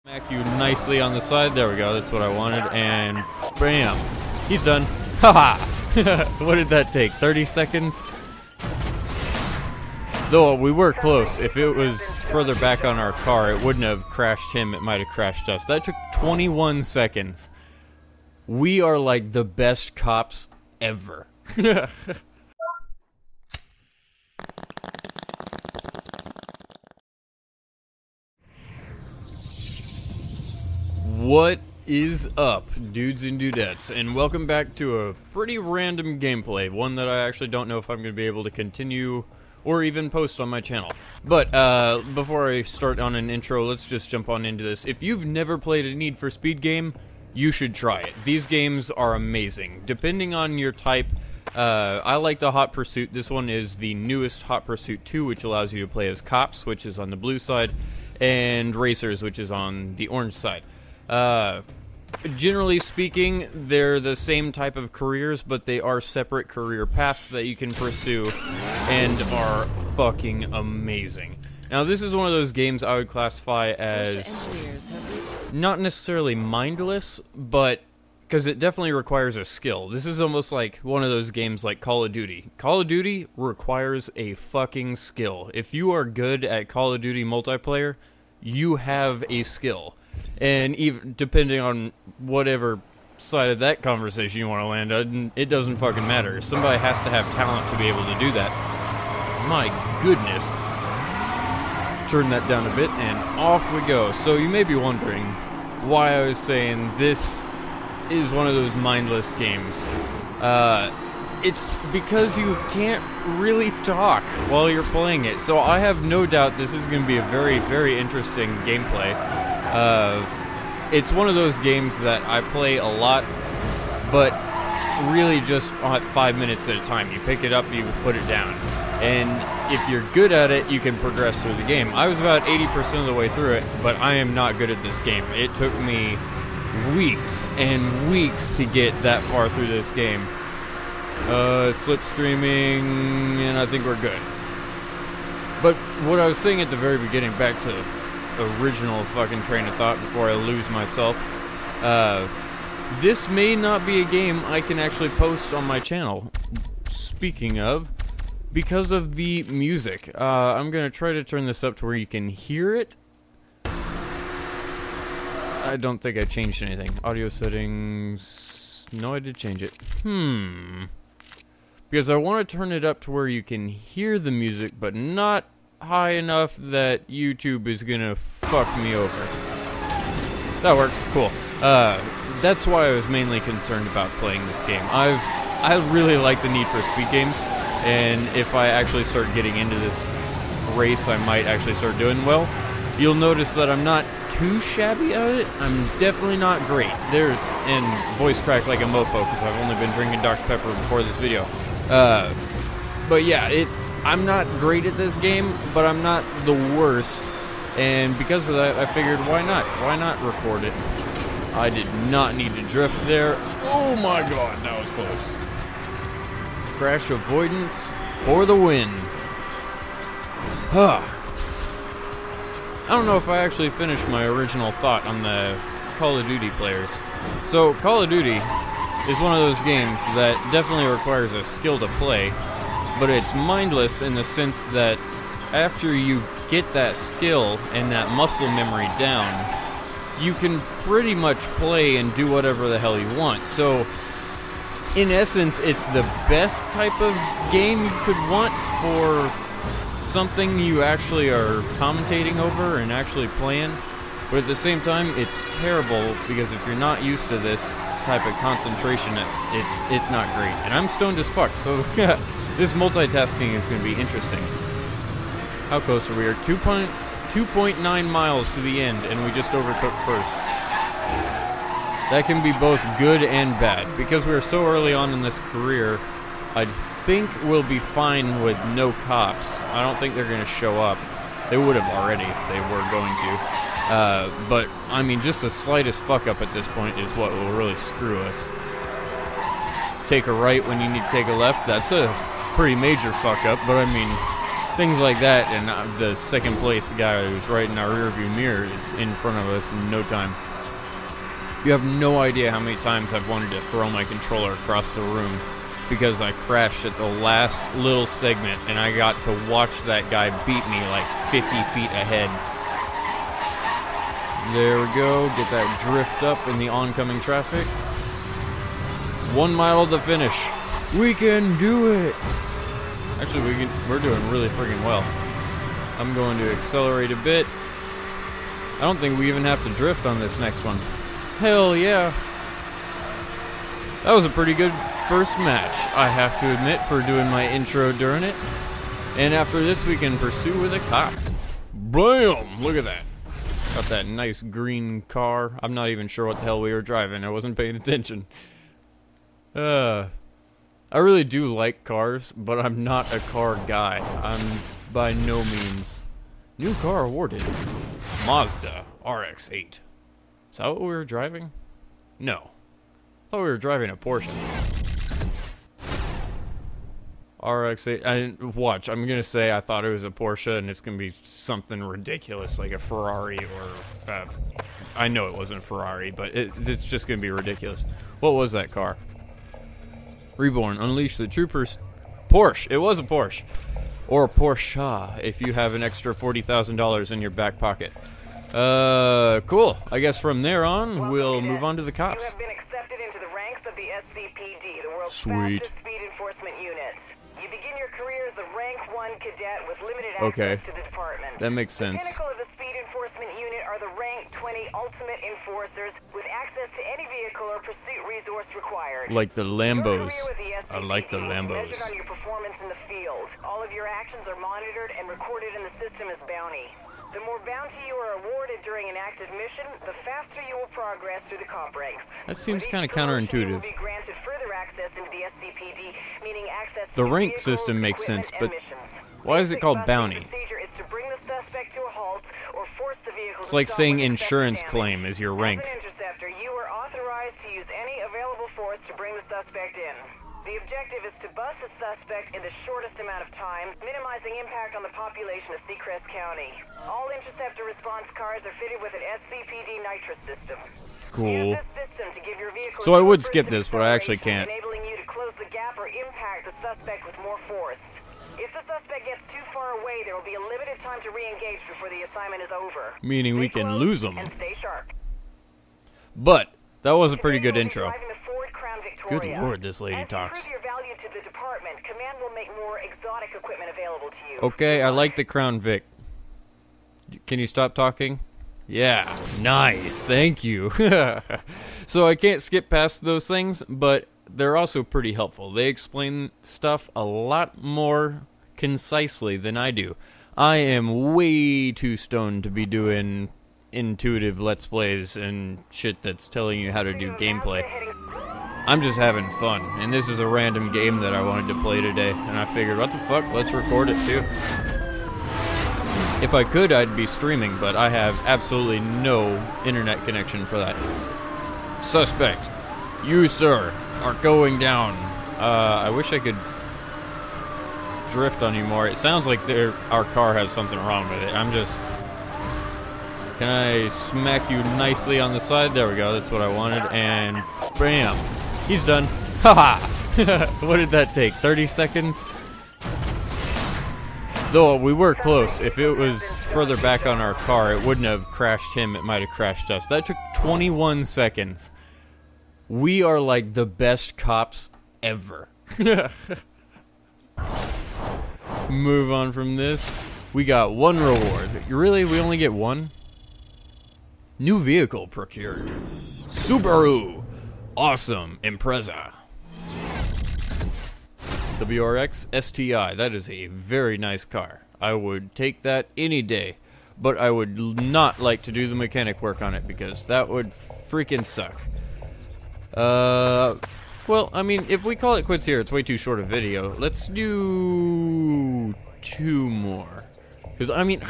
Smack you nicely on the side. There we go. That's what I wanted. And bam. He's done. Haha. What did that take? 30 seconds? Though we were close. If it was further back on our car, it wouldn't have crashed him. It might have crashed us. That took 21 seconds. We are like the best cops ever. What is up, dudes and dudettes, and welcome back to a pretty random gameplay, one that I actually don't know if I'm going to be able to continue or even post on my channel. But before I start on an intro, let's just jump on into this. If you've never played a Need for Speed game, you should try it. These games are amazing. Depending on your type, I like the Hot Pursuit. This one is the newest Hot Pursuit 2, which allows you to play as cops, which is on the blue side, and racers, which is on the orange side. Generally speaking, they're the same type of careers, but they are separate career paths that you can pursue and are fucking amazing. Now, this is one of those games I would classify as not necessarily mindless, but because it definitely requires a skill. This is almost like one of those games like Call of Duty. Call of Duty requires a fucking skill. If you are good at Call of Duty multiplayer, you have a skill. And even depending on whatever side of that conversation you want to land on, it doesn't fucking matter. Somebody has to have talent to be able to do that. My goodness. Turn that down a bit, and off we go. So you may be wondering why I was saying this is one of those mindless games. It's because you can't really talk while you're playing it. So I have no doubt this is going to be a very, very interesting gameplay. It's one of those games that I play a lot, but really just 5 minutes at a time. You pick it up, you put it down. And if you're good at it, you can progress through the game. I was about 80% of the way through it, but I am not good at this game. It took me weeks and weeks to get that far through this game. Slipstreaming, and I think we're good. But what I was saying at the very beginning, back to the original fucking train of thought before I lose myself, this may not be a game I can actually post on my channel. Speaking of, because of the music, I'm gonna try to turn this up to where you can hear it. I don't think I changed anything. Audio settings, no, I did change it. Because I want to turn it up to where you can hear the music, but not high enough that YouTube is gonna fuck me over. That works, cool. That's why I was mainly concerned about playing this game. I really like the Need for Speed games, and if I actually start getting into this race, I might actually start doing well. You'll notice that I'm not too shabby at it. I'm definitely not great. And voice crack like a mofo, because I've only been drinking Dr. Pepper before this video. But yeah, I'm not great at this game, but I'm not the worst, and because of that, I figured, why not? Why not record it? I did not need to drift there. Oh my god, that was close. Crash avoidance for the win. I don't know if I actually finished my original thought on the Call of Duty players. So, Call of Duty is one of those games that definitely requires a skill to play, but it's mindless in the sense that after you get that skill and that muscle memory down, you can pretty much play and do whatever the hell you want. So, in essence, it's the best type of game you could want for something you actually are commentating over and actually playing. But at the same time, it's terrible because if you're not used to this type of concentration, it's not great. And I'm stoned as fuck, so this multitasking is going to be interesting. How close are we? We're 2.9 miles to the end, and we just overtook first. That can be both good and bad. Because we are so early on in this career, I think we'll be fine with no cops. I don't think they're going to show up. They would have already if they were going to. But, I mean, just the slightest fuck-up at this point is what will really screw us. Take a right when you need to take a left, that's a pretty major fuck-up, but I mean, things like that, and the second place guy who's right in our rearview mirror is in front of us in no time. You have no idea how many times I've wanted to throw my controller across the room because I crashed at the last little segment and I got to watch that guy beat me like 50 feet ahead. There we go, get that drift up in the oncoming traffic. 1 mile to finish. We can do it! Actually, we're doing really friggin' well. I'm going to accelerate a bit. I don't think we even have to drift on this next one. Hell yeah. That was a pretty good first match, I have to admit, for doing my intro during it. And after this, we can pursue with a cop. Blam! Look at that. Got that nice green car. I'm not even sure what the hell we were driving. I wasn't paying attention. I really do like cars, but I'm not a car guy. I'm by no means. New car awarded. Mazda RX-8. Is that what we were driving? No. I thought we were driving a Porsche. RX-8. Watch, I'm going to say I thought it was a Porsche, and it's going to be something ridiculous, like a Ferrari or... I know it wasn't a Ferrari, but it's just going to be ridiculous. What was that car? Reborn. Unleash the troopers. Porsche. It was a Porsche. Or a Porsche, if you have an extra $40,000 in your back pocket. Cool. I guess from there on, we'll move on to the cops. You have been accepted into the ranks of the SCPD, the world's Sweet. fastest speed enforcement unit. You begin your career as a rank 1 cadet with limited Okay. access to the department. That makes sense. The pinnacle of the speed enforcement unit are the rank 20 ultimate enforcers with access to any vehicle or pursuit resource required. Like the Lambos. Your career with the I like the SCPD will be Lambos. measured on your performance in the field. All of your actions are monitored and recorded in the system as bounty. The more bounty you are awarded during an active mission, the faster you will progress through the comp ranks. That seems With kind of each promotion, you will counterintuitive. be granted further access into the SCPD, meaning access to The rank vehicles, system makes sense, equipment, but and missions. why is it called Basic bounty? procedure is to bring the suspect to a halt or force the vehicle It's to like stop saying with insurance excessive claim damage. is your rank. As an interceptor, you are authorized to use any available force to bring the suspect in. The objective is to bust the suspect in the shortest amount of time, minimizing impact on the population of Seacrest County. All interceptor response cars are fitted with an SCPD nitrous system. Cool. Use this system to give your vehicle So I would burst skip of this, but I actually acceleration, can't. enabling you to close the gap or impact the suspect with more force. If the suspect gets too far away, there will be a limited time to re-engage before the assignment is over. Meaning we Stay can close lose them. and stay sharp. But that was a pretty good Command will be intro. driving the Ford Crown Good Victoria. lord, this lady As you talks. prove your value to the department, Command will make more exotic equipment available to you. Okay, I like the Crown Vic. Can you stop talking? Yeah, nice, thank you. So I can't skip past those things, but they're also pretty helpful. They explain stuff a lot more concisely than I do. I am way too stoned to be doing intuitive Let's Plays and shit that's telling you how to do gameplay. I'm just having fun, and this is a random game that I wanted to play today, and I figured, what the fuck, let's record it too. If I could, I'd be streaming, but I have absolutely no internet connection for that. Suspect, you, sir, are going down. I wish I could drift on you more. It sounds like our car has something wrong with it. I'm just... Can I smack you nicely on the side? There we go, that's what I wanted, and bam. He's done. Haha! What did that take, 30 seconds? Though we were close. If it was further back on our car, it wouldn't have crashed him, it might have crashed us. That took 21 seconds. We are like the best cops ever. Move on from this. We got one reward. Really? We only get one? New vehicle procured. Subaru. Awesome. Impreza. WRX STI. That is a very nice car. I would take that any day. But I would not like to do the mechanic work on it because that would freaking suck. Well, I mean, if we call it quits here, it's way too short a video. Let's do 2 more. Because, I mean,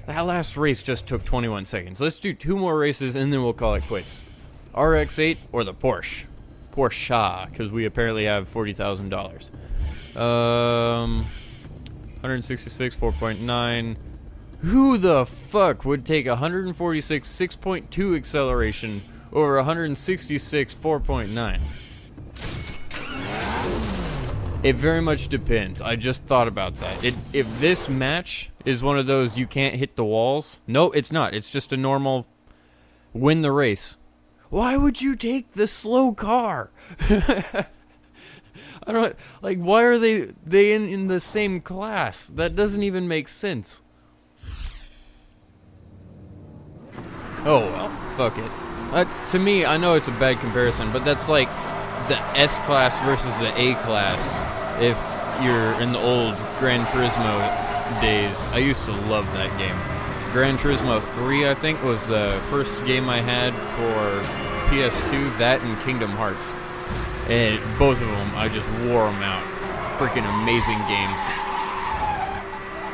that last race just took 21 seconds. Let's do 2 more races and then we'll call it quits. RX-8 or the Porsche. Porsche, because we apparently have $40,000. 166, 4.9. Who the fuck would take 146, 6.2 acceleration over 166, 4.9? It very much depends. I just thought about that. If this match is one of those you can't hit the walls, no, it's not. It's just a normal win the race. Why would you take the slow car? I don't like. Why are they in the same class? That doesn't even make sense. Oh well, fuck it. To me, I know it's a bad comparison, but that's like the S class versus the A class. If you're in the old Gran Turismo days, I used to love that game. Gran Turismo 3, I think, was the first game I had for PS2. That and Kingdom Hearts. And both of them, I just wore them out. Freaking amazing games.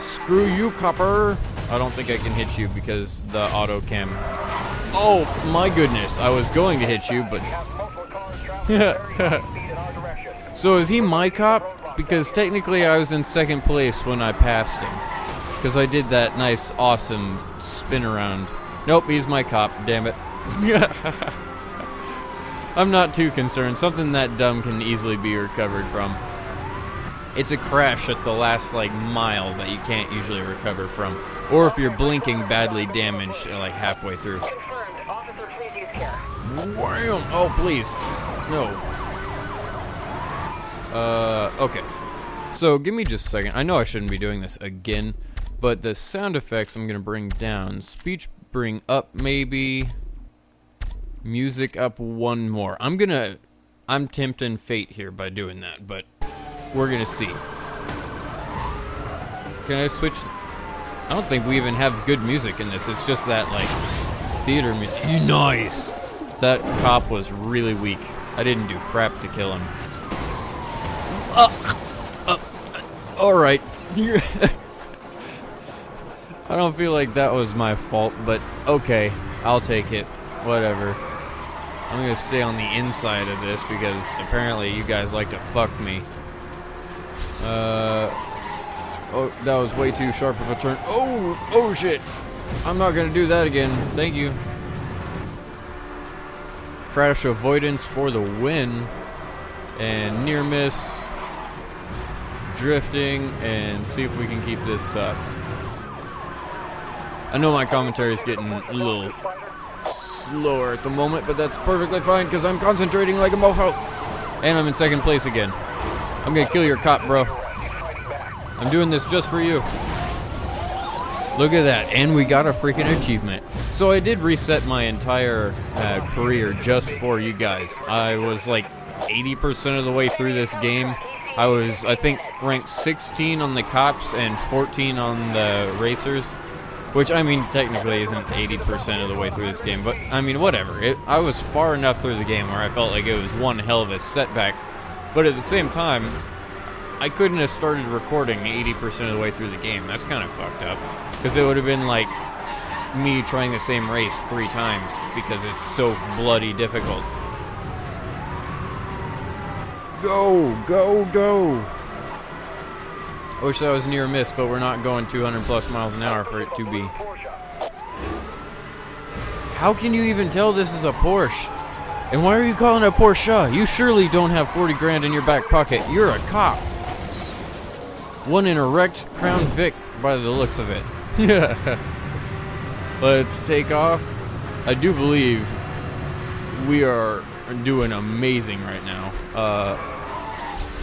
Screw you, copper! I don't think I can hit you because the auto cam. Oh my goodness, I was going to hit you, but... So is he my cop? Because technically I was in second place when I passed him. Because I did that nice, awesome spin around. Nope, he's my cop, damn it. I'm not too concerned. Something that dumb can easily be recovered from. It's a crash at the last, like, mile that you can't usually recover from. Or if you're blinking badly damaged, like, halfway through. Wham! Oh, please. No. Okay. So, give me just a second. I know I shouldn't be doing this again, but the sound effects I'm gonna bring down. Speech bring up, maybe. Music up one more. I'm tempting fate here by doing that, but we're gonna see. Can I switch? I don't think we even have good music in this. It's just that, like, theater music. Nice! That cop was really weak. I didn't do crap to kill him. Alright. I don't feel like that was my fault, but okay. I'll take it. Whatever. I'm gonna stay on the inside of this because apparently you guys like to fuck me. Oh, that was way too sharp of a turn. Oh shit. I'm not gonna do that again. Thank you. Crash avoidance for the win. And near miss. Drifting. And see if we can keep this up. I know my commentary is getting a little slower at the moment, but that's perfectly fine because I'm concentrating like a mofo. And I'm in second place again. I'm gonna kill your cop, bro. I'm doing this just for you. Look at that, and we got a freaking achievement. So I did reset my entire career just for you guys. I was like 80% of the way through this game. I was, I think, ranked 16 on the cops and 14 on the racers. Which, I mean, technically isn't 80% of the way through this game, but, I mean, whatever. I was far enough through the game where I felt like it was one hell of a setback. But at the same time, I couldn't have started recording 80% of the way through the game. That's kind of fucked up. Because it would have been like me trying the same race 3 times because it's so bloody difficult. Go, go, go! I wish that was near miss, but we're not going 200 plus miles an hour for it to be. How can you even tell this is a Porsche? And why are you calling it a Porsche? You surely don't have 40 grand in your back pocket. You're a cop. One in a wrecked Crown Vic by the looks of it. Let's take off. I do believe we are doing amazing right now.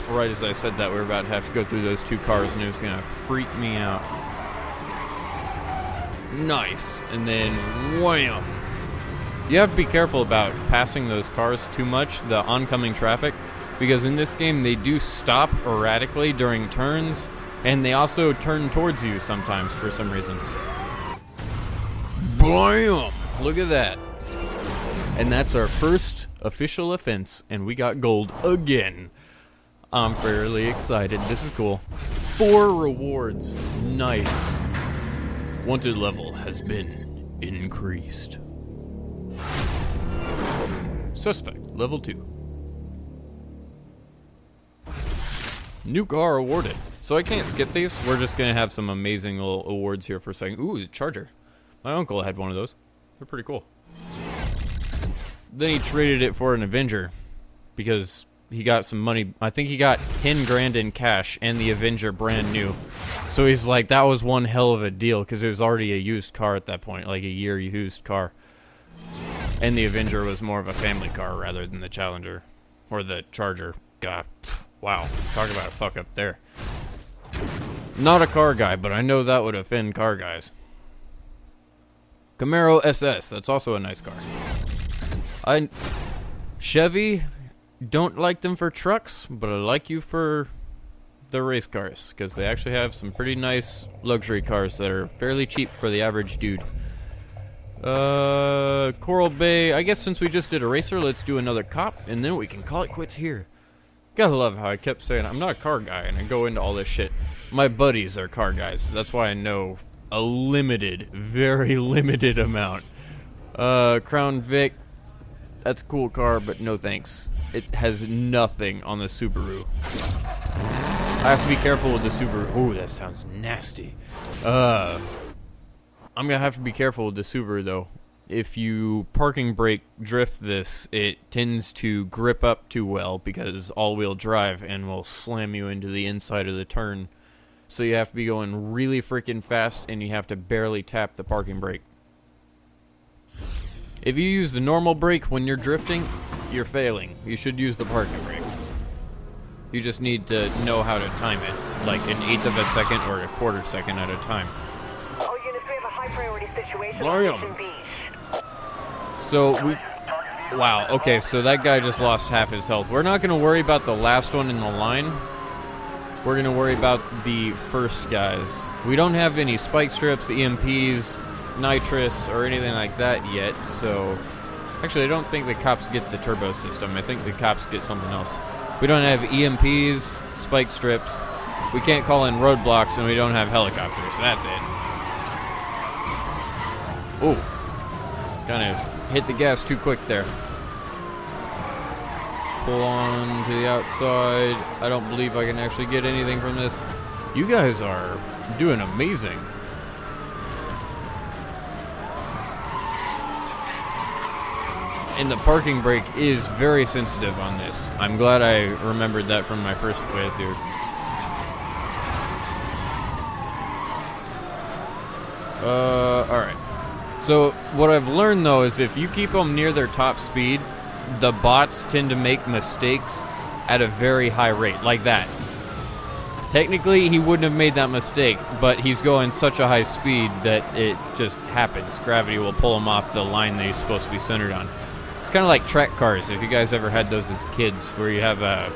Right as I said that, we were about to have to go through those 2 cars, and it was gonna freak me out. Nice, and then wham! You have to be careful about passing those cars too much, the oncoming traffic, because in this game they do stop erratically during turns, and they also turn towards you sometimes for some reason. Bam! Look at that. And that's our first official offense, and we got gold again. I'm fairly excited. This is cool. 4 rewards. Nice. Wanted level has been increased. Suspect, level 2. New car awarded. So I can't skip these. We're just gonna have some amazing little awards here for a second. Ooh, the Charger. My uncle had one of those. They're pretty cool. Then he traded it for an Avenger because he got some money. I think he got 10 grand in cash and the Avenger brand new. So he's like, that was one hell of a deal because it was already a used car at that point, like a year used car. And the Avenger was more of a family car rather than the Challenger or the Charger. God, wow, talk about a fuck up there. Not a car guy, but I know that would offend car guys. Camaro SS, that's also a nice car. Chevy, don't like them for trucks, but I like you for the race cars, because they actually have some pretty nice luxury cars that are fairly cheap for the average dude. Coral Bay, I guess since we just did a racer, let's do another cop, and then we can call it quits here. Gotta love how I kept saying I'm not a car guy, and I go into all this shit. My buddies are car guys, that's why I know a limited, very limited amount. Crown Vic, that's a cool car, but no thanks. It has nothing on the Subaru. I have to be careful with the Subaru. Oh, that sounds nasty. I'm gonna have to be careful with the Subaru though. If you parking brake drift this, it tends to grip up too well because all-wheel drive and will slam you into the inside of the turn. So you have to be going really freaking fast and you have to barely tap the parking brake. If you use the normal brake when you're drifting, you're failing. You should use the parking brake. You just need to know how to time it, like an 1/8 of a second or a 1/4 second at a time. All units, we have a high priority situation Bam. on Mission Beach. So we... Wow, okay, so that guy just lost half his health. We're not going to worry about the last one in the line. We're going to worry about the first guys. We don't have any spike strips, EMPs, nitrous, or anything like that yet, so... Actually, I don't think the cops get the turbo system. I think the cops get something else. We don't have EMPs, spike strips. We can't call in roadblocks, and we don't have helicopters. That's it. Oh. Kind of hit the gas too quick there. Pull on to the outside. I don't believe I can actually get anything from this. You guys are doing amazing. And the parking brake is very sensitive on this. I'm glad I remembered that from my first playthrough. Alright. So, what I've learned though is if you keep them near their top speed, the bots tend to make mistakes at a very high rate, like that. Technically, he wouldn't have made that mistake, but he's going such a high speed that it just happens. Gravity will pull him off the line that he's supposed to be centered on. It's kind of like track cars, if you guys ever had those as kids, where you have a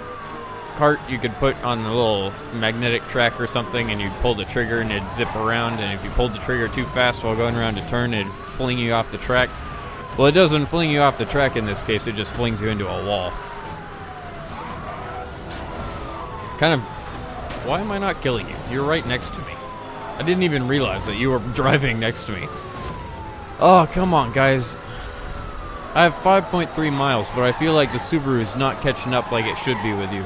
cart you could put on a little magnetic track or something, and you'd pull the trigger and it'd zip around, and if you pulled the trigger too fast while going around a turn, it'd fling you off the track. Well, it doesn't fling you off the track in this case, it just flings you into a wall. Kind of... Why am I not killing you? You're right next to me. I didn't even realize that you were driving next to me. Oh, come on, guys. I have 5.3 miles, but I feel like the Subaru is not catching up like it should be with you.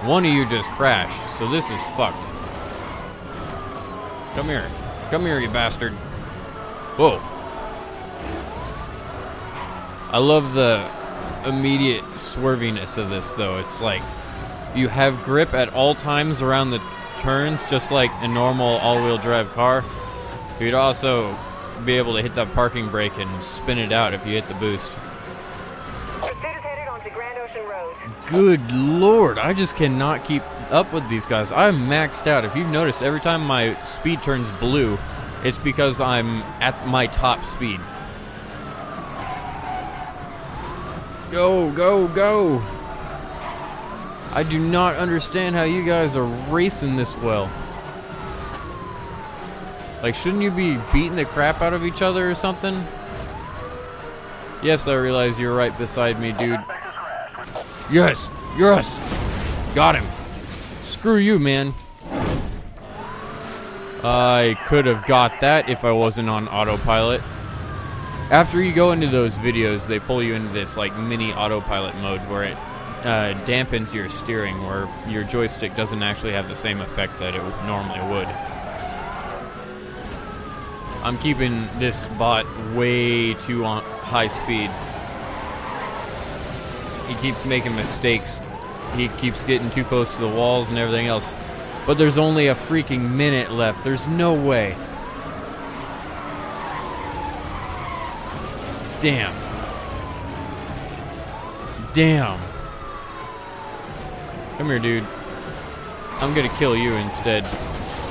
One of you just crashed, so this is fucked. Come here. Come here, you bastard. Whoa. I love the immediate swerviness of this, though. It's like you have grip at all times around the turns, just like a normal all-wheel drive car. You'd also be able to hit that parking brake and spin it out if you hit the boost. Pursuit is headed onto Grand Ocean Road. Good lord, I just cannot keep up with these guys. I'm maxed out. If you've noticed, every time my speed turns blue, it's because I'm at my top speed. Go, go, go! I do not understand how you guys are racing this well. Like, shouldn't you be beating the crap out of each other or something? Yes, I realize you're right beside me, dude. Yes! Yes! Got him! Screw you, man. I could have got that if I wasn't on autopilot. After you go into those videos, they pull you into this, like, mini autopilot mode where it dampens your steering, where your joystick doesn't actually have the same effect that it normally would. I'm keeping this bot way too high speed. He keeps making mistakes. He keeps getting too close to the walls and everything else. But there's only a freaking minute left. There's no way. Damn. Damn. Come here, dude. I'm gonna kill you instead.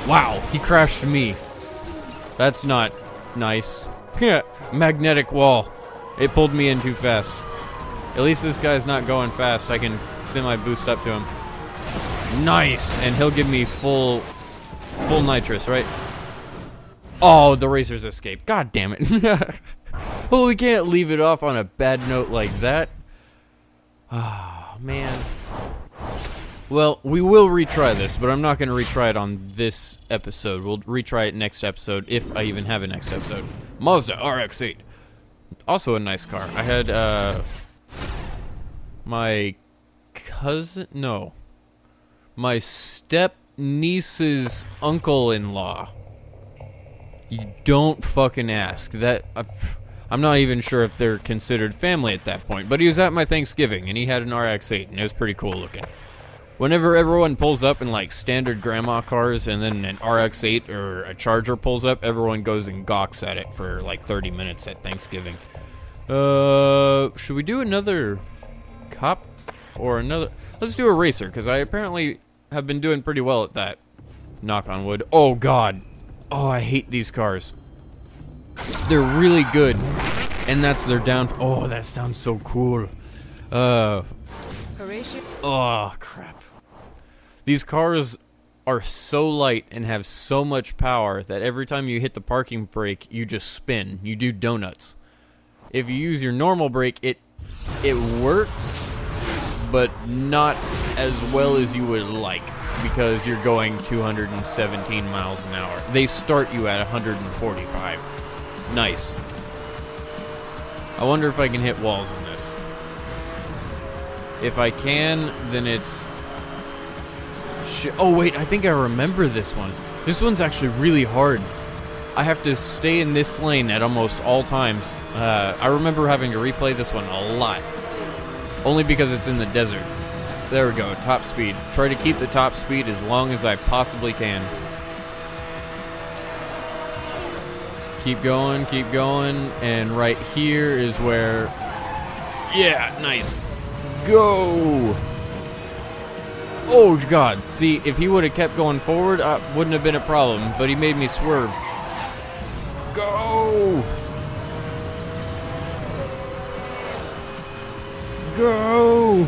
Wow, he crashed me. That's not nice. Magnetic wall. It pulled me in too fast. At least this guy's not going fast. I can semi-boost up to him. Nice! And he'll give me full nitrous, right? Oh, the racers escaped. God damn it. Well, we can't leave it off on a bad note like that. Ah, oh, man. Well, we will retry this, but I'm not going to retry it on this episode. We'll retry it next episode, if I even have a next episode. Mazda RX-8. Also a nice car. I had, my cousin... No. My step-niece's uncle-in-law. You don't fucking ask. That... I'm not even sure if they're considered family at that point, but he was at my Thanksgiving, and he had an RX-8, and it was pretty cool looking. Whenever everyone pulls up in, like, standard grandma cars, and then an RX-8 or a Charger pulls up, everyone goes and gawks at it for, like, 30 minutes at Thanksgiving. Should we do another cop? Or another... Let's do a racer, because I apparently have been doing pretty well at that. Knock on wood. Oh, God. Oh, I hate these cars. They're really good, and that's their downfall. Oh, that sounds so cool. Oh, crap. These cars are so light and have so much power that every time you hit the parking brake, you just spin. You do donuts. If you use your normal brake, it works, but not as well as you would like, because you're going 217 miles an hour. They start you at 145. Nice. I wonder if I can hit walls in this. If I can, then it's... Oh, wait, I think I remember this one. This one's actually really hard. I have to stay in this lane at almost all times. I remember having to replay this one a lot. Only because it's in the desert. There we go, top speed. Try to keep the top speed as long as I possibly can. Keep going, and right here is where... Yeah, nice. Go! Oh, God. See, if he would have kept going forward, wouldn't have been a problem, but he made me swerve. Go! Go!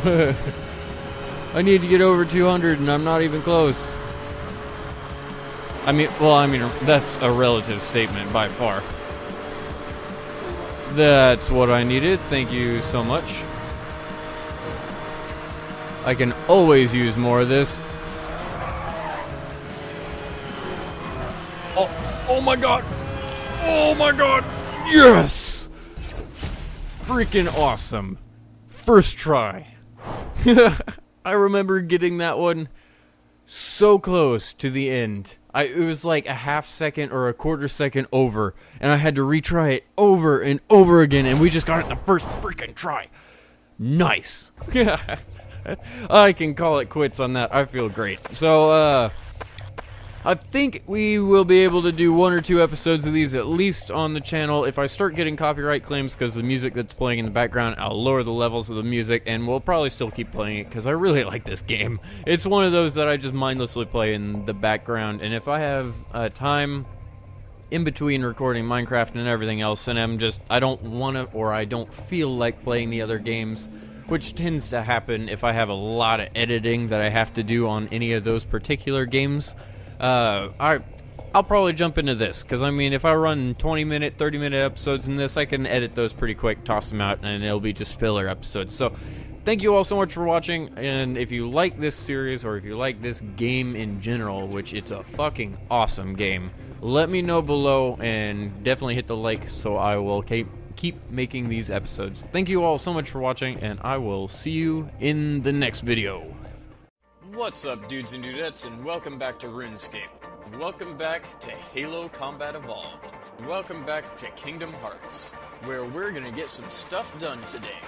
I need to get over 200, and I'm not even close. I mean, that's a relative statement by far. That's what I needed. Thank you so much. I can always use more of this. Oh my God. Oh my God. Yes. Freaking awesome. First try. I remember getting that one so close to the end. It was like a half second or a quarter second over, and I had to retry it over and over again, and we just got it the first freaking try. Nice. I can call it quits on that. I feel great. So, I think we will be able to do 1 or 2 episodes of these at least on the channel. If I start getting copyright claims because of the music that's playing in the background, I'll lower the levels of the music, and we'll probably still keep playing it because I really like this game. It's one of those that I just mindlessly play in the background, and if I have time in between recording Minecraft and everything else, and I don't want to, or I don't feel like playing the other games, which tends to happen if I have a lot of editing that I have to do on any of those particular games, I'll probably jump into this, because I mean, if I run 20-minute, 30-minute episodes in this, I can edit those pretty quick, toss them out, and it'll be just filler episodes. So, thank you all so much for watching, and if you like this series, or if you like this game in general, which it's a fucking awesome game, let me know below, and definitely hit the like so I will keep keep making these episodes. Thank you all so much for watching, and I will see you in the next video. What's up, dudes and dudettes, and welcome back to RuneScape. Welcome back to Halo Combat Evolved. Welcome back to Kingdom Hearts, where we're gonna get some stuff done today.